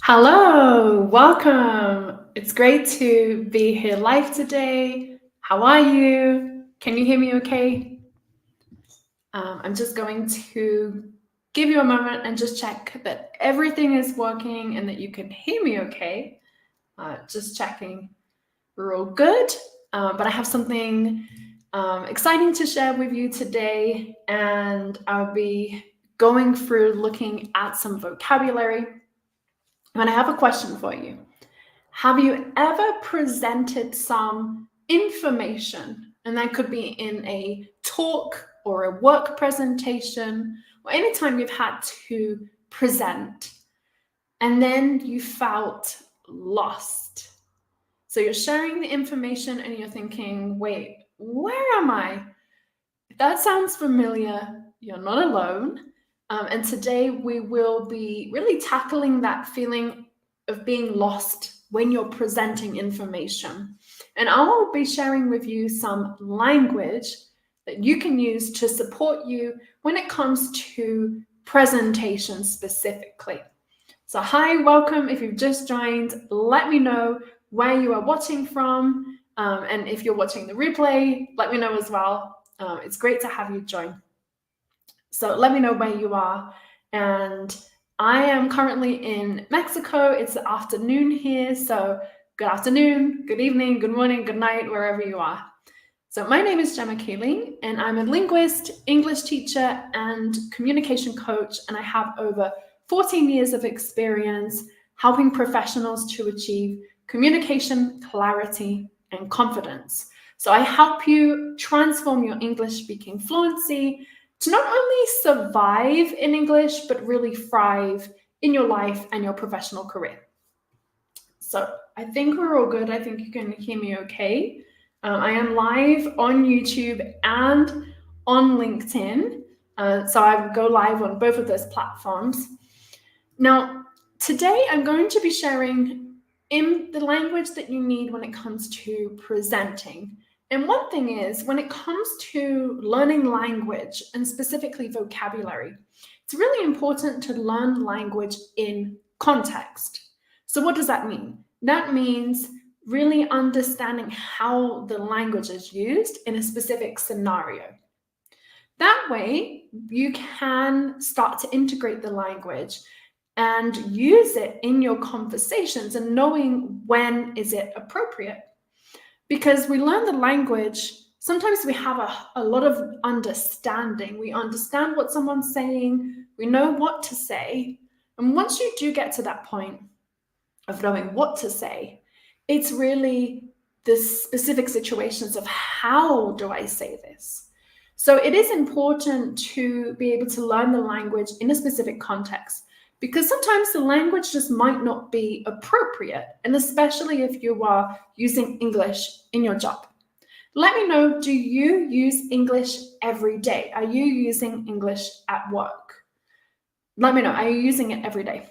Hello, welcome. It's great to be here live today. How are you? Can you hear me okay? I'm just going to give you a moment and just check that everything is working and that you can hear me okay. Just checking we're all good. But I have something exciting to share with you today, and I'll be going through looking at some vocabulary. And I have a question for you. Have you ever presented some information? And that could be in a talk or a work presentation, or anytime you've had to present, and then you felt lost. So you're sharing the information and you're thinking, wait, where am I? If that sounds familiar, you're not alone. And today we will be really tackling that feeling of being lost when you're presenting information. And I will be sharing with you some language that you can use to support you when it comes to presentation specifically. So hi, welcome. If you've just joined, let me know where you are watching from. And if you're watching the replay, let me know as well. It's great to have you join. So let me know where you are. And I am currently in Mexico. It's the afternoon here. So good afternoon, good evening, good morning, good night, wherever you are. So my name is Gemma and I'm a linguist, English teacher, and communication coach. And I have over 14 years of experience helping professionals to achieve communication, clarity, and confidence. So I help you transform your English speaking fluency to not only survive in English, but really thrive in your life and your professional career. So I think we're all good. I think you can hear me okay. I am live on YouTube and on LinkedIn. So I go live on both of those platforms. Now, today I'm going to be sharing in the language that you need when it comes to presenting. And one thing is, when it comes to learning language and specifically vocabulary, it's really important to learn language in context. So what does that mean? That means really understanding how the language is used in a specific scenario. That way, you can start to integrate the language and use it in your conversations and knowing when is it appropriate. Because we learn the language, sometimes we have a lot of understanding. We understand what someone's saying, we know what to say. And once you do get to that point of knowing what to say, it's really the specific situations of how do I say this? So it is important to be able to learn the language in a specific context, because sometimes the language just might not be appropriate, and especially if you are using English in your job. Let me know, do you use English every day? Are you using English at work? Let me know, are you using it every day?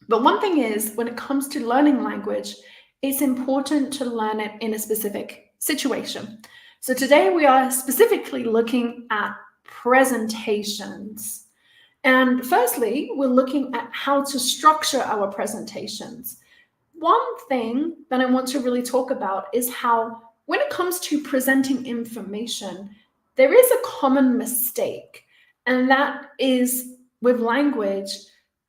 But one thing is, when it comes to learning language, it's important to learn it in a specific situation. So today we are specifically looking at presentations. And firstly, we're looking at how to structure our presentations. One thing that I want to really talk about is how, when it comes to presenting information, there is a common mistake, and that is with language.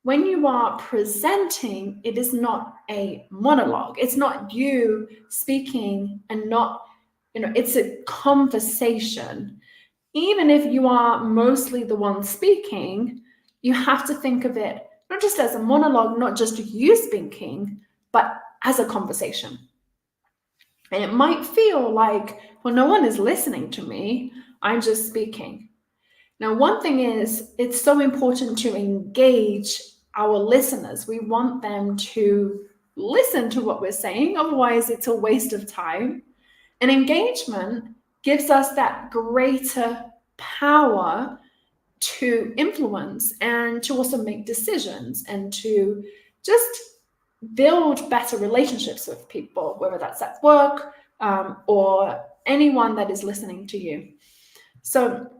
When you are presenting, it is not a monologue. It's not you speaking and not, it's a conversation. Even if you are mostly the one speaking, you have to think of it not just as a monologue, not just you speaking, but as a conversation. And it might feel like, well, no one is listening to me, I'm just speaking. Now, one thing is, it's so important to engage our listeners. We want them to listen to what we're saying, otherwise it's a waste of time. And engagement gives us that greater power to influence and to also make decisions and to just build better relationships with people, whether that's at work or anyone that is listening to you. So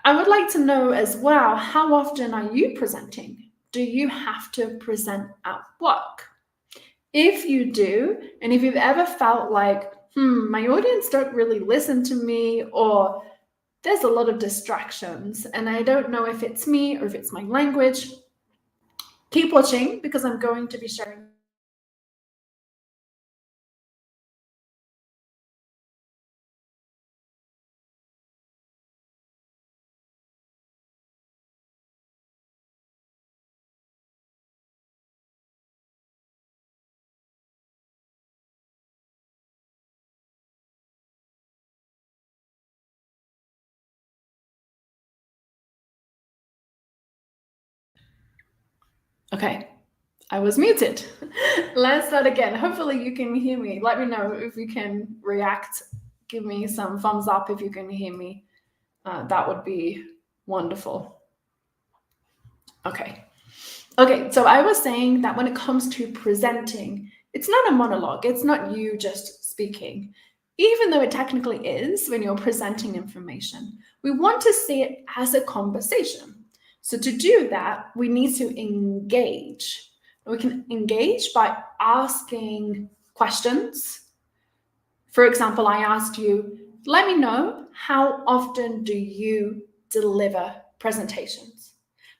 I would like to know as well, how often are you presenting? do you have to present at work? If you do, and if you've ever felt like, my audience don't really listen to me, or there's a lot of distractions and I don't know if it's me or if it's my language, keep watching because I'm going to be sharing Okay, I was muted. Let's start again. Hopefully you can hear me. Let me know if you can react. Give me some thumbs up if you can hear me. That would be wonderful. Okay, so I was saying that when it comes to presenting, it's not a monologue. It's not you just speaking. Even though it technically is when you're presenting information, we want to see it as a conversation. So to do that, we need to engage. We can engage by asking questions. For example, I asked you, let me know, how often do you deliver presentations?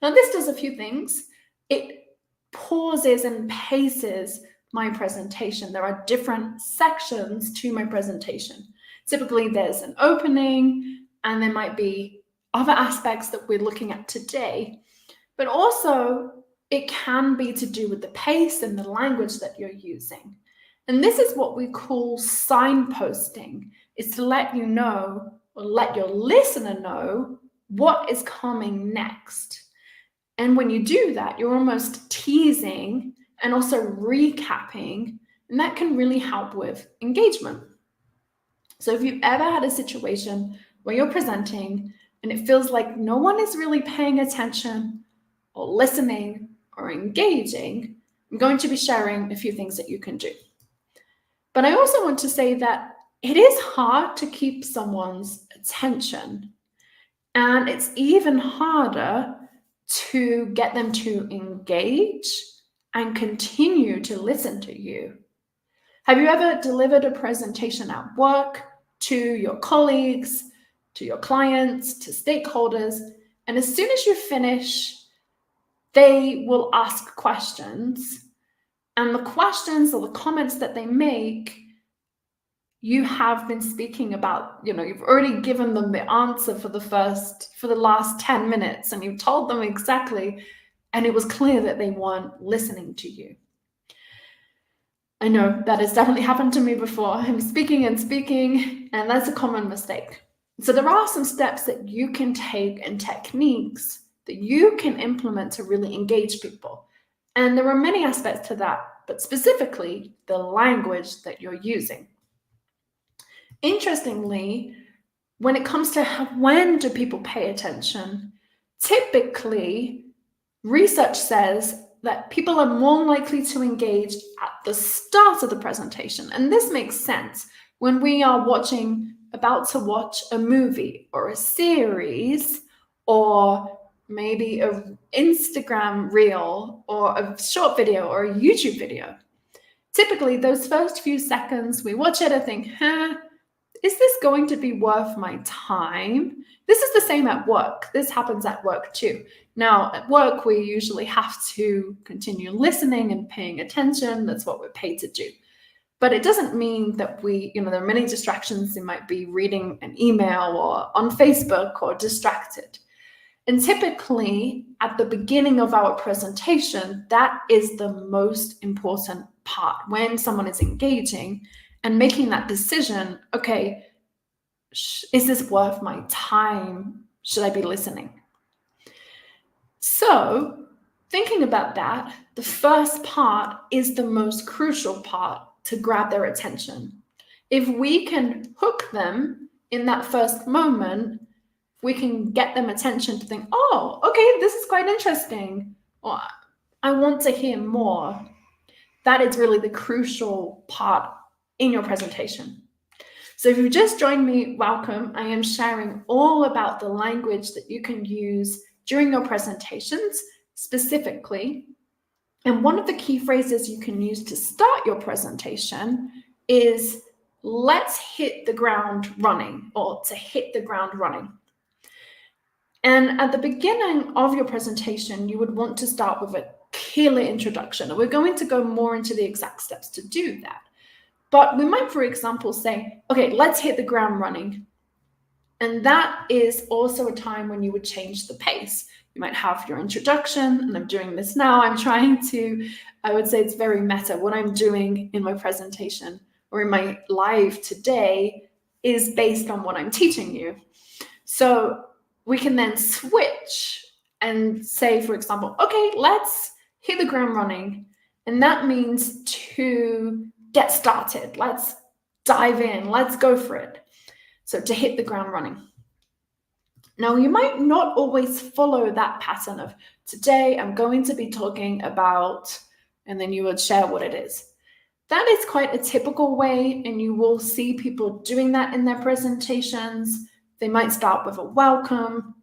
Now, this does a few things. It pauses and paces my presentation. There are different sections to my presentation. Typically, there's an opening, and there might be other aspects that we're looking at today, but also it can be to do with the pace and the language that you're using. And this is what we call signposting. It's to let you know, or let your listener know, what is coming next. And when you do that, you're almost teasing and also recapping, and that can really help with engagement. So if you've ever had a situation where you're presenting and it feels like no one is really paying attention or listening or engaging, I'm going to be sharing a few things that you can do. But I also want to say that it is hard to keep someone's attention, and it's even harder to get them to engage and continue to listen to you. Have you ever delivered a presentation at work to your colleagues, to your clients, to stakeholders, and as soon as you finish, they will ask questions, and the questions or the comments that they make, you have been speaking about, you've already given them the answer for the last 10 minutes, and you've told them exactly, and it was clear that they weren't listening to you. I know that has definitely happened to me before. I'm speaking, and that's a common mistake. So there are some steps that you can take and techniques that you can implement to really engage people. And there are many aspects to that, but specifically the language that you're using. Interestingly, when it comes to when do people pay attention, typically research says that people are more likely to engage at the start of the presentation. And this makes sense when we are about to watch a movie or a series, or maybe an Instagram reel or a short video or a YouTube video. Typically, those first few seconds, we watch it and think, is this going to be worth my time? This is the same at work. This happens at work too. Now, at work, we usually have to continue listening and paying attention. That's what we're paid to do. But it doesn't mean that there are many distractions. You might be reading an email or on Facebook or distracted. And typically, at the beginning of our presentation, that is the most important part when someone is engaging and making that decision. Okay, is this worth my time? Should I be listening? So, thinking about that, the first part is the most crucial part to grab their attention. If we can hook them in that first moment, we can get them attention to think, oh, okay, this is quite interesting, or I want to hear more. That is really the crucial part in your presentation. So if you've just joined me, welcome. I am sharing all about the language that you can use during your presentations, specifically. And one of the key phrases you can use to start your presentation is let's hit the ground running, or to hit the ground running. And at the beginning of your presentation, you would want to start with a killer introduction. And we're going to go more into the exact steps to do that. But we might, for example, say, okay, let's hit the ground running. And that is also a time when you would change the pace. You might have your introduction, and I'm doing this now. I'm trying to, I would say it's very meta. What I'm doing in my presentation or in my live today is based on what I'm teaching you. So we can then switch and say, for example, okay, let's hit the ground running. And that means to get started. Let's dive in. Let's go for it. So to hit the ground running. Now, you might not always follow that pattern of today I'm going to be talking about, and then you would share what it is. That is quite a typical way, and you will see people doing that in their presentations. They might start with a welcome,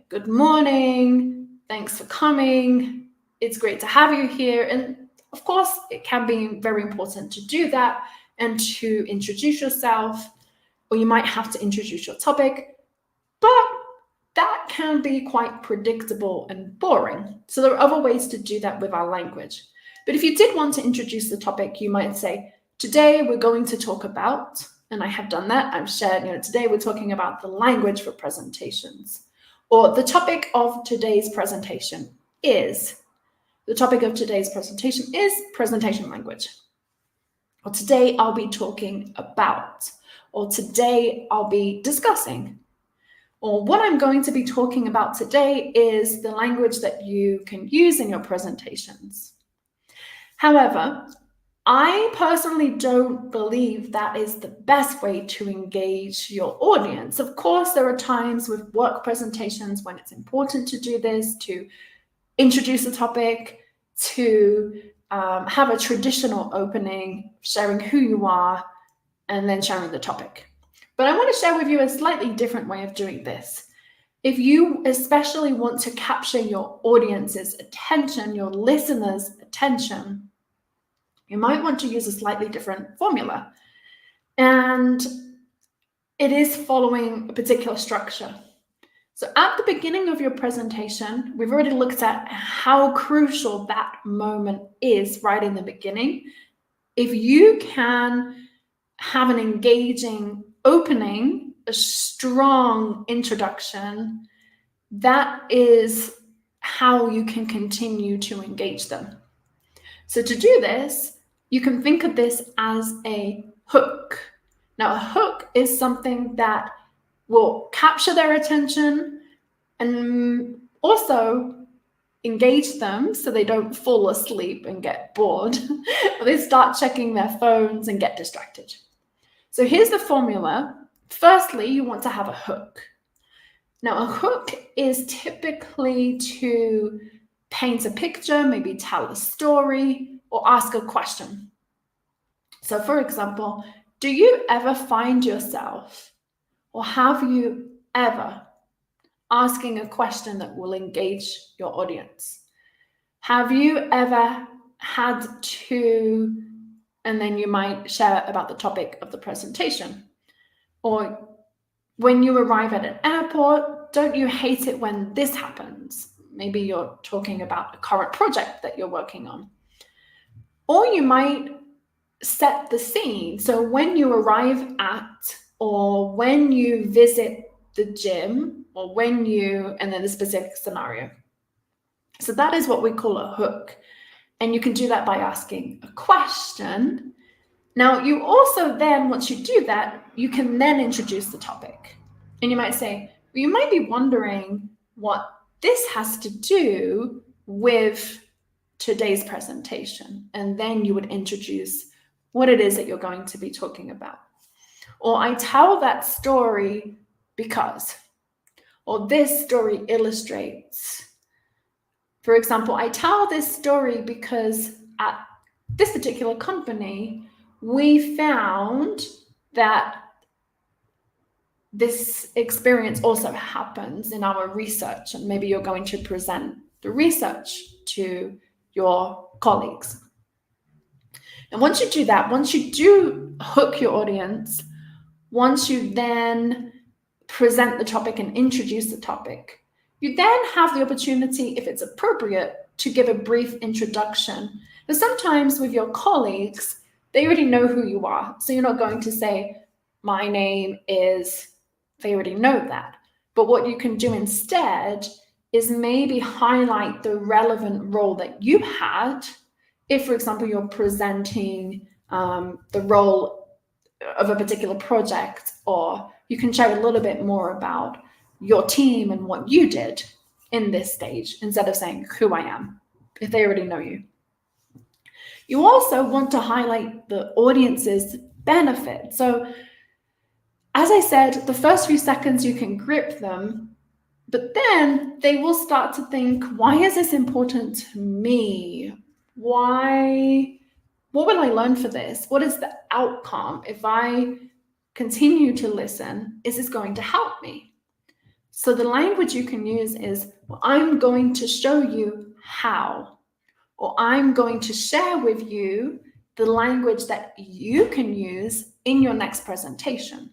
good morning, thanks for coming, it's great to have you here. And of course, it can be very important to do that and to introduce yourself, or you might have to introduce your topic, but that can be quite predictable and boring. So there are other ways to do that with our language. But if you did want to introduce the topic, you might say, today we're going to talk about, and I have done that, I've shared, today we're talking about the language for presentations. Or the topic of today's presentation is presentation language. Or today I'll be talking about, or today I'll be discussing. Or what I'm going to be talking about today is the language that you can use in your presentations. However, I personally don't believe that is the best way to engage your audience. Of course, there are times with work presentations when it's important to do this, to introduce a topic, to have a traditional opening, sharing who you are, and then sharing the topic. But I want to share with you a slightly different way of doing this. If you especially want to capture your audience's attention, your listeners' attention, you might want to use a slightly different formula. And it is following a particular structure. So at the beginning of your presentation, we've already looked at how crucial that moment is right in the beginning. If you can have an engaging opening, a strong introduction, that is how you can continue to engage them. So to do this, you can think of this as a hook. Now, a hook is something that will capture their attention and also engage them so they don't fall asleep and get bored, or they start checking their phones and get distracted. So here's the formula. Firstly, you want to have a hook. Now, a hook is typically to paint a picture, maybe tell a story, or ask a question. So for example, do you ever find yourself, or have you ever, asking a question that will engage your audience? Have you ever had to, and then you might share about the topic of the presentation? Or when you arrive at an airport, don't you hate it when this happens? Maybe you're talking about a current project that you're working on. Or you might set the scene. So when you arrive at, or when you visit the gym, or when you, and then the specific scenario. So that is what we call a hook. And you can do that by asking a question. Now, you also then, once you do that, you can then introduce the topic. And you might say, well, you might be wondering what this has to do with today's presentation. And then you would introduce what it is that you're going to be talking about. Or I tell that story because, or this story illustrates. For example, I tell this story because at this particular company, we found that this experience also happens in our research, and maybe you're going to present the research to your colleagues. And once you do that, once you do hook your audience, once you then present the topic and introduce the topic, you then have the opportunity, if it's appropriate, to give a brief introduction. But sometimes with your colleagues, they already know who you are. So you're not going to say, my name is, they already know that. But what you can do instead is maybe highlight the relevant role that you had. If, for example, you're presenting the role of a particular project, or you can share a little bit more about your team and what you did in this stage, instead of saying who I am, if they already know you. You also want to highlight the audience's benefit. So, as I said, the first few seconds you can grip them, but then they will start to think, why is this important to me? What will I learn for this? What is the outcome? If I continue to listen, is this going to help me? So the language you can use is, well, I'm going to show you how, or I'm going to share with you the language that you can use in your next presentation.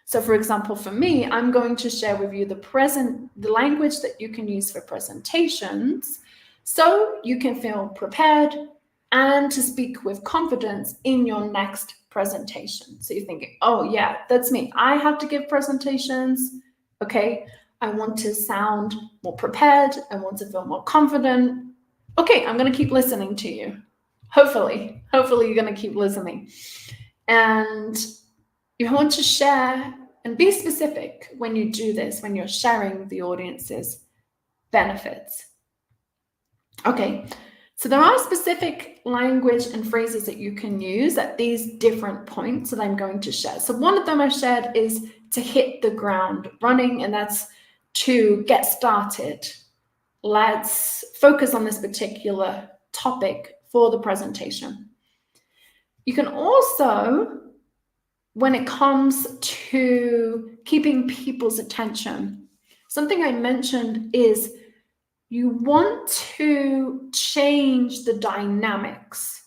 So for example, for me, I'm going to share with you the language that you can use for presentations, so you can feel prepared and to speak with confidence in your next presentation. So you're thinking, oh yeah, that's me. I have to give presentations. Okay, I want to sound more prepared. I want to feel more confident. Okay, I'm going to keep listening to you. Hopefully you're going to keep listening. And you want to share and be specific when you do this, when you're sharing the audience's benefits. Okay, so there are specific language and phrases that you can use at these different points that I'm going to share. So one of them I shared is to hit the ground running, and that's to get started. Let's focus on this particular topic for the presentation. You can also, when it comes to keeping people's attention, something I mentioned is you want to change the dynamics.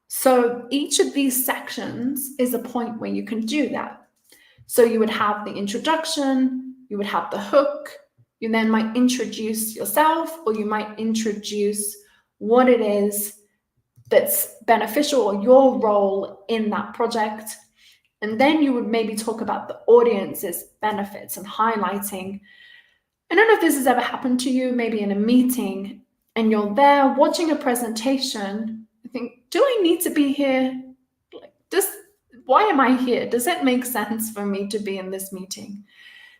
So each of these sections is a point where you can do that. So you would have the introduction, you would have the hook, you then might introduce yourself, or you might introduce what it is that's beneficial or your role in that project. And then you would maybe talk about the audience's benefits and highlighting. I don't know if this has ever happened to you, maybe in a meeting, and you're there watching a presentation. You think, do I need to be here? Why am I here? Does it make sense for me to be in this meeting?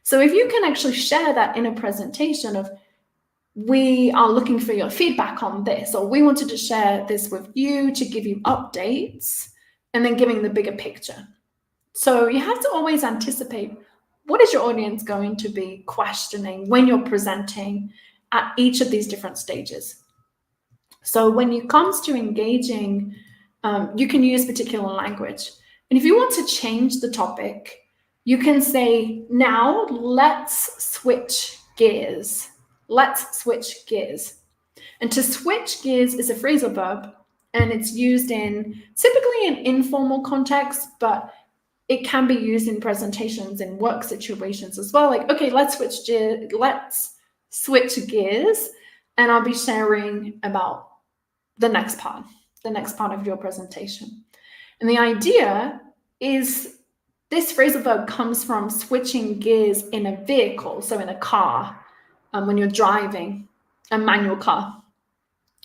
So if you can actually share that in a presentation of, we are looking for your feedback on this, or we wanted to share this with you to give you updates, and then giving the bigger picture. So you have to always anticipate, what is your audience going to be questioning when you're presenting at each of these different stages? So when it comes to engaging, you can use particular language. And if you want to change the topic, you can say, now let's switch gears. Let's switch gears. And to switch gears is a phrasal verb, and it's used typically in informal contexts, but it can be used in presentations in work situations as well. Like, okay, let's switch gears, and I'll be sharing about the next part of your presentation. And the idea is, this phrasal verb comes from switching gears in a vehicle, so in a car, when you're driving a manual car,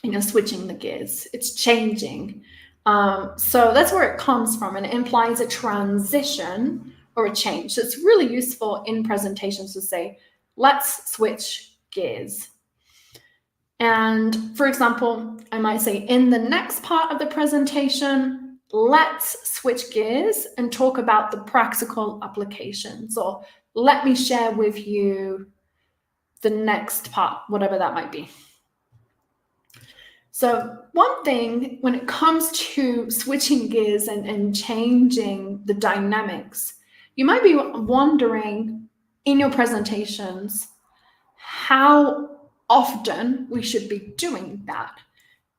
and you're switching the gears, it's changing. So that's where it comes from, and it implies a transition or a change. So it's really useful in presentations to say, let's switch gears. And for example, I might say, in the next part of the presentation, let's switch gears and talk about the practical applications, or let me share with you the next part, whatever that might be. So one thing when it comes to switching gears and changing the dynamics, you might be wondering in your presentations, how often we should be doing that.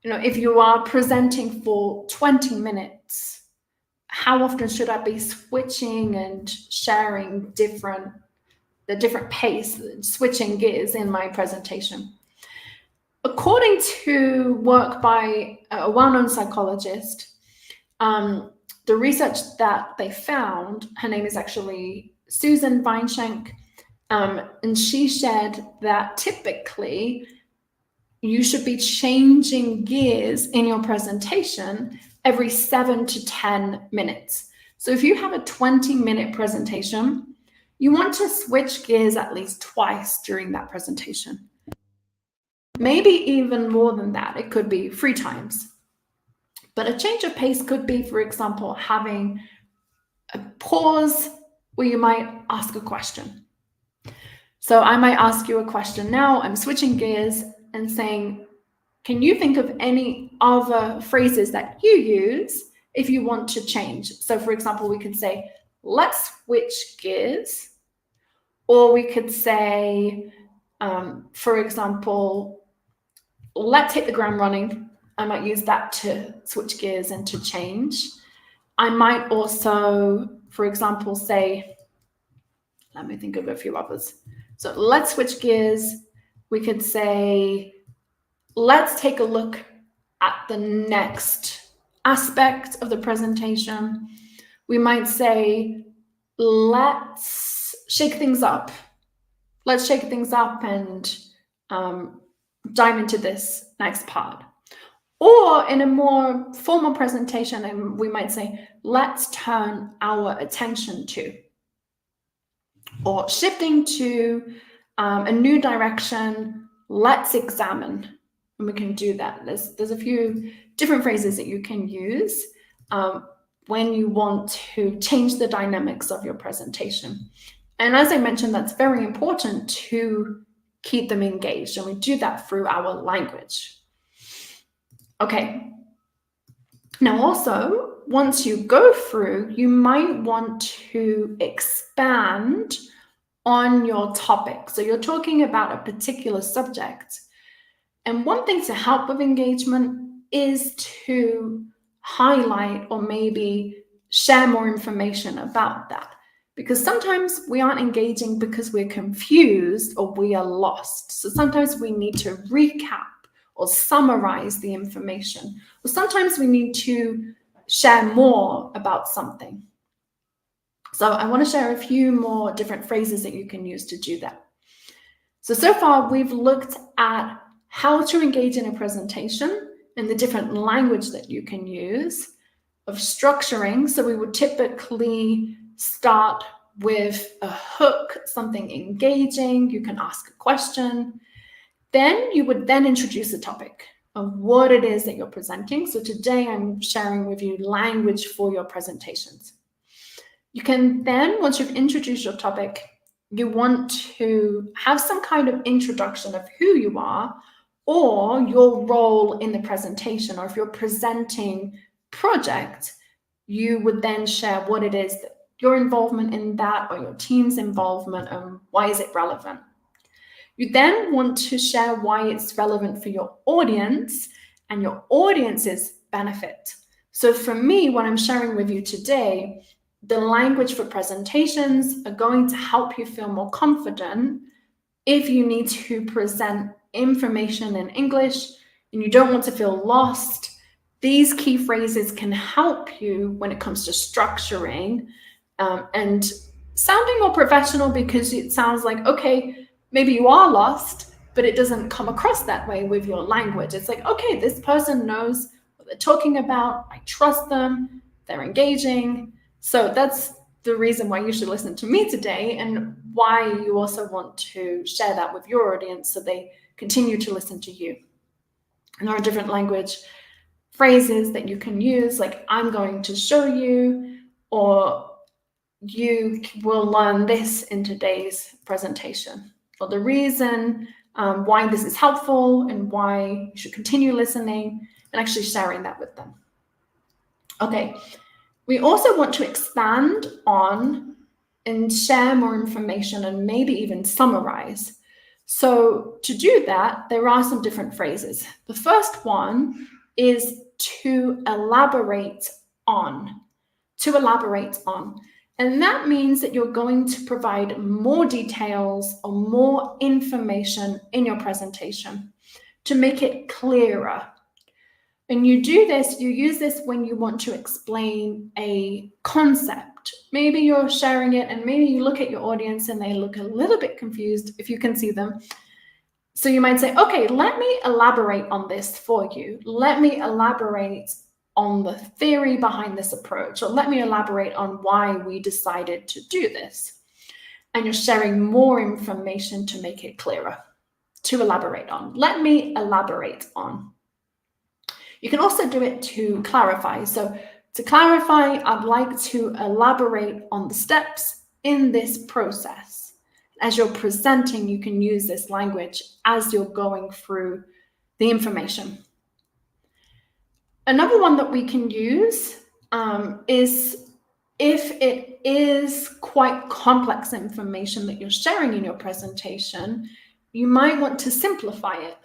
If you are presenting for 20 minutes, how often should I be switching and sharing the different pace, switching gears in my presentation? According to work by a well-known psychologist, the research that they found, her name is actually Susan Weinschenk, and she shared that typically you should be changing gears in your presentation every 7 to 10 minutes. So if you have a 20-minute presentation, you want to switch gears at least twice during that presentation. Maybe even more than that. It could be 3 times. But a change of pace could be, for example, having a pause where you might ask a question. So I might ask you a question now. I'm switching gears and saying, can you think of any other phrases that you use if you want to change? So for example, we could say, let's switch gears. Or we could say, for example, let's hit the ground running. I might use that to switch gears and to change. I might also, for example, say, let me think of a few others. So let's switch gears. We could say, let's take a look at the next aspect of the presentation. We might say, let's shake things up. Let's shake things up and dive into this next part. Or in a more formal presentation, we might say, let's turn our attention to. Or shifting to a new direction, let's examine. And we can do that. There's a few different phrases that you can use when you want to change the dynamics of your presentation. And as I mentioned, that's very important to keep them engaged. And we do that through our language. Okay. Now also, once you go through, you might want to expand on your topic. So you're talking about a particular subject. And one thing to help with engagement is to highlight or maybe share more information about that. Because sometimes we aren't engaging because we're confused or we are lost. So sometimes we need to recap or summarize the information. Or sometimes we need to share more about something. So I want to share a few more different phrases that you can use to do that. So far we've looked at how to engage in a presentation and the different language that you can use, of structuring. So we would typically start with a hook, something engaging. You can ask a question. Then you would then introduce a topic of what it is that you're presenting. So today I'm sharing with you language for your presentations. You can then, once you've introduced your topic, you want to have some kind of introduction of who you are or your role in the presentation. Or if you're presenting project, you would then share what it is that your involvement in that or your team's involvement and why is it relevant. You then want to share why it's relevant for your audience and your audience's benefit. So for me, what I'm sharing with you today, the language for presentations are going to help you feel more confident if you need to present information in English and you don't want to feel lost. These key phrases can help you when it comes to structuring and sounding more professional, because it sounds like, okay, maybe you are lost, but it doesn't come across that way with your language. It's like, okay, this person knows what they're talking about. I trust them. They're engaging. So that's the reason why you should listen to me today, and why you also want to share that with your audience so they continue to listen to you. And there are different language phrases that you can use, like I'm going to show you, or you will learn this in today's presentation, or the reason why this is helpful and why you should continue listening, and actually sharing that with them. Okay, we also want to expand on and share more information and maybe even summarize. So to do that, there are some different phrases. The first one is to elaborate on. To elaborate on. And that means that you're going to provide more details or more information in your presentation to make it clearer. And you use this when you want to explain a concept. Maybe you're sharing it and maybe you look at your audience and they look a little bit confused if you can see them. So you might say, okay, let me elaborate on this for you. Let me elaborate on the theory behind this approach, or let me elaborate on why we decided to do this. And you're sharing more information to make it clearer, to elaborate on. Let me elaborate on. You can also do it to clarify. So to clarify, I'd like to elaborate on the steps in this process. As you're presenting, you can use this language as you're going through the information. Another one that we can use is if it is quite complex information that you're sharing in your presentation, you might want to simplify it.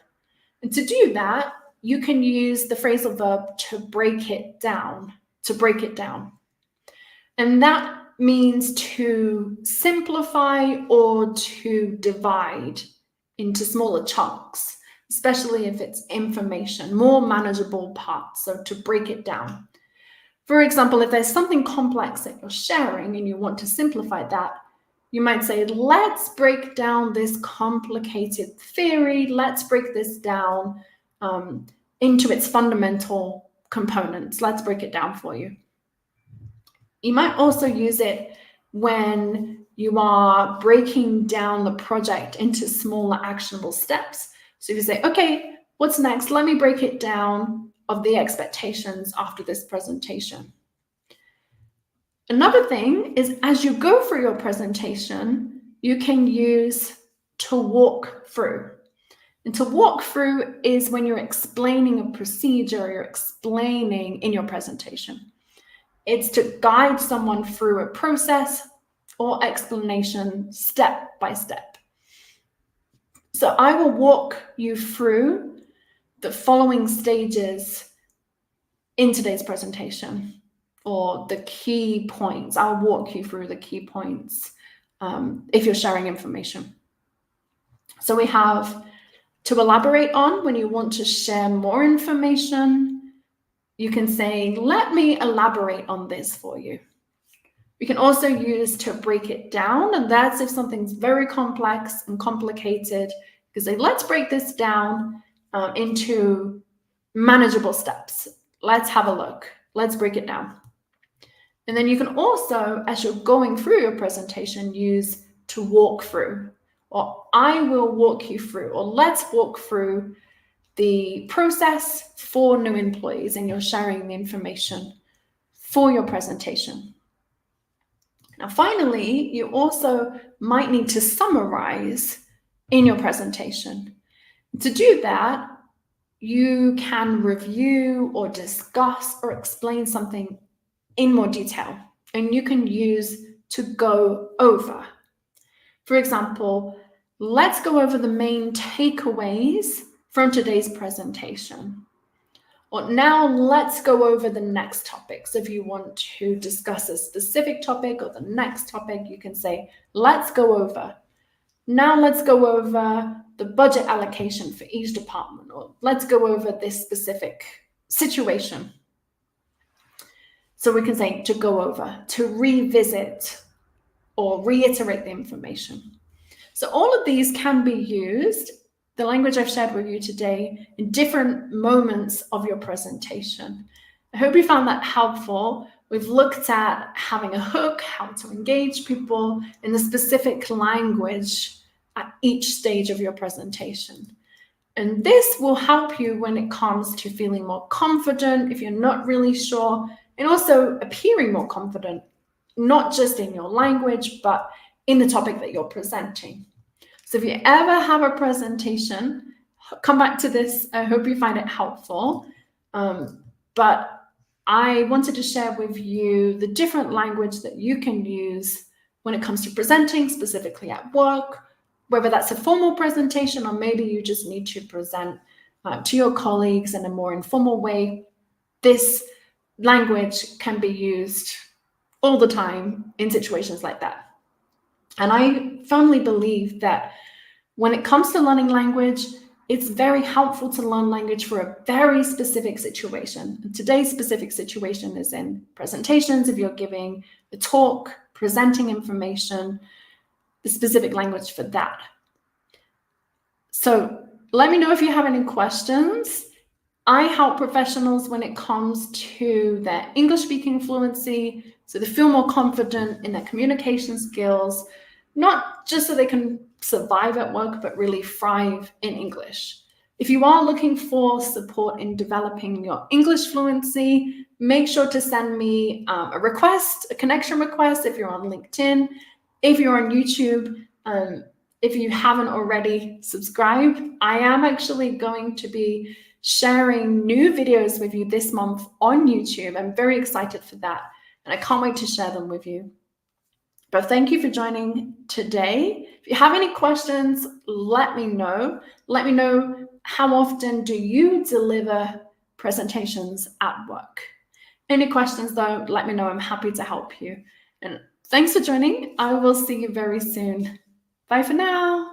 And to do that, you can use the phrasal verb to break it down, And that means to simplify or to divide into smaller chunks, especially if it's information, more manageable parts, so to break it down. For example, if there's something complex that you're sharing and you want to simplify that, you might say, let's break down this complicated theory, let's break this down into its fundamental components. Let's break it down for you. You might also use it when you are breaking down the project into smaller actionable steps. So if you say, okay, what's next? Let me break it down of the expectations after this presentation. Another thing is as you go through your presentation, you can use to walk through. And to walk through is when you're explaining a procedure, you're explaining in your presentation. It's to guide someone through a process or explanation step by step. So I will walk you through the following stages in today's presentation, or the key points. I'll walk you through the key points if you're sharing information. So we have to elaborate on when you want to share more information. You can say, let me elaborate on this for you. We can also use to break it down, and that's if something's very complex and complicated. You can say, let's break this down into manageable steps. Let's have a look. Let's break it down. And then you can also, as you're going through your presentation, use to walk through, or I will walk you through, or let's walk through the process for new employees, and you're sharing the information for your presentation. Now, finally, you also might need to summarize in your presentation. To do that, you can review or discuss or explain something in more detail, and you can use to go over. For example, let's go over the main takeaways from today's presentation. Or now let's go over the next topic. So if you want to discuss a specific topic or the next topic, you can say, let's go over. Now let's go over the budget allocation for each department, or let's go over this specific situation. So we can say to go over, to revisit, or reiterate the information. So all of these can be used, the language I've shared with you today, in different moments of your presentation. I hope you found that helpful. We've looked at having a hook, how to engage people in the specific language at each stage of your presentation. And this will help you when it comes to feeling more confident if you're not really sure, and also appearing more confident, not just in your language, but in the topic that you're presenting. So if you ever have a presentation, come back to this. I hope you find it helpful. But I wanted to share with you the different language that you can use when it comes to presenting, specifically at work, whether that's a formal presentation or maybe you just need to present to your colleagues in a more informal way, this language can be used all the time in situations like that. And I firmly believe that when it comes to learning language, it's very helpful to learn language for a very specific situation. And today's specific situation is in presentations. If you're giving a talk, presenting information, the specific language for that. So let me know if you have any questions. I help professionals when it comes to their English speaking fluency, so they feel more confident in their communication skills, not just so they can survive at work, but really thrive in English. If you are looking for support in developing your English fluency, make sure to send me a request, a connection request if you're on LinkedIn, if you're on YouTube. If you haven't already subscribed, I am actually going to be sharing new videos with you this month on YouTube. I'm very excited for that, and I can't wait to share them with you. But thank you for joining today. If you have any questions, let me know. Let me know, how often do you deliver presentations at work? Any questions though, let me know. I'm happy to help you. And thanks for joining. I will see you very soon. Bye for now.